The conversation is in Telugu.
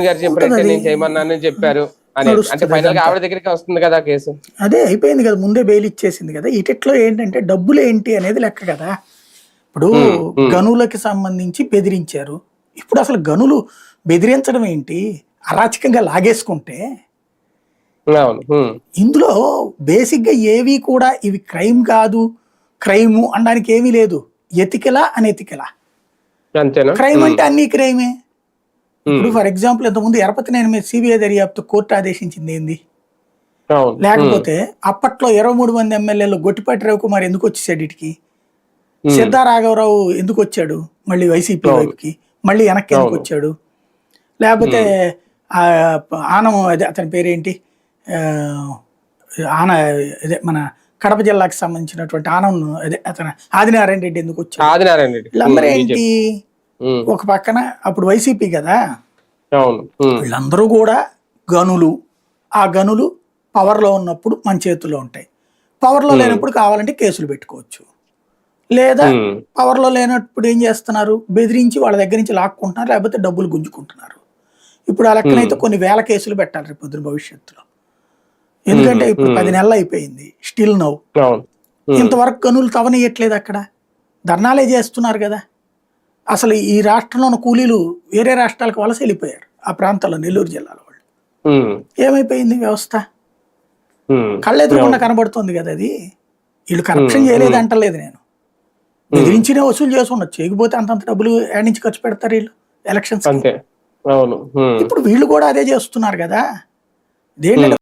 గారు ఉంటది చెప్పినట్టే అది. నేను చేయమన్నానని చెప్పారు అనేది. అంటే నడుస్తది ఫైనల్ గా అదంతా. ఆవిడ దగ్గరికి వస్తుంది కదా కేసు. అదే అయిపోయింది కదా! ముందే బెయిల్ ఇచ్చేసింది కదా! ఇటిట్లో ఏంటంటే డబ్బులేంటి అనేది లెక్క కదా! ఇప్పుడు ఉమ్, ఉమ్, గనులకి సంబంధించి బెదిరించారు. ఇప్పుడు అసలు గనులు బెదిరించడం ఏంటి? అరాచకంగా లాగేసుకుంటే అవును. ఇందులో బేసిక్‌గా ఏవి కూడా ఇవి క్రైమ్ కాదు, క్రైము అనడానికి ఏమీ లేదు. ఎతికలా, అనెతికలా. అంతేనా? క్రైమ్ అంటే అన్నీ క్రైమే. ఇప్పుడు ఉమ్, ఫర్ ఎగ్జాంపుల్ ఇంతకుముందు ఎరపతినేని మీద సిబిఐ దర్యాప్తు కోర్టు ఆదేశించింది ఏంది? అవును. లేకపోతే అప్పట్లో 23 మంది ఎమ్మెల్యేలు గొట్టిపాటి రవికుమార్ ఎందుకు వచ్చేసాడు ఈటికి? సిద్ధా రాఘవరావు ఎందుకు వచ్చాడు? మళ్ళీ వైసీపీ అవును. వైపుకి. మళ్ళీ వెనక్కి ఎందుకు అవును. వచ్చాడు? లేకపోతే ఉమ్, ఆనం అదే అతని పేరేంటి? ఆహ్, ఆన అదే మన కడప జిల్లాకి సంబంధించినటువంటి ఆనం అదే అతను ఆదినారాయణ రెడ్డి ఎందుకు వచ్చాడు? ఆదినారాయణ రెడ్డి వీళ్ళందరూ ఏంటి? బీజేపీ. ఉమ్, ఒక పక్కన అప్పుడు వైసీపీ కదా! అవును. వీళ్ళందరూ కూడా గనులు. ఆ గనులు పవర్‌లో ఉన్నప్పుడు మన చేతుల్లో ఉంటాయి. పవర్‌లో ఉమ్, లేనప్పుడు కావాలంటే కేసులు పెట్టుకోవచ్చు. లేదా ఉమ్, పవర్‌లో లేనప్పుడు ఏం చేస్తున్నారు? బెదిరించి వాళ్ళ దగ్గర నుంచి లాక్కుంటున్నారు. లేకపోతే డబ్బులు గుంజుకుంటున్నారు. ఇప్పుడు ఆ ఉమ్, లెక్కనైతే కొన్ని వేల కేసులు పెట్టాలి రేపొద్దున భవిష్యత్తులో. ఉమ్, ఎందుకంటే ఇప్పుడు ఉమ్, 10 నెలలు అయిపోయింది. Still now. అవును. ఉమ్, ఇంతవరకు గనులు తవ్వనియ్యట్లేదు అక్కడ. ధర్నాలే చేస్తున్నారు కదా! అసలు ఈ రాష్ట్రంలో ఉన్న కూలీలు వేరే రాష్ట్రాలకు వలస వెళ్ళిపోయారు. ఆ ప్రాంతాల్లో నెల్లూరు జిల్లాలో వాళ్ళు. ఉమ్, ఏమైపోయింది వ్యవస్థ? ఉమ్, కళ్ళెదురుగుండా అవును. కనబడుతుంది కదా అది. వీళ్ళు ఉమ్, కరప్షన్ చేయలేదు ఉమ్, అంటలేదు నేను. ఉమ్, బెదిరించినే వసూలు చేసి ఉండొచ్చు. చేయకపోతే అంతంత డబ్బులు ఏడ నుంచి ఖర్చు పెడతారు వీళ్ళు ఎలక్షన్స్‌కి. అంతే. అవును. ఇప్పుడు వీళ్ళు కూడా అదే చేస్తున్నారు కదా! ఉమ్. ఇదేంటంటే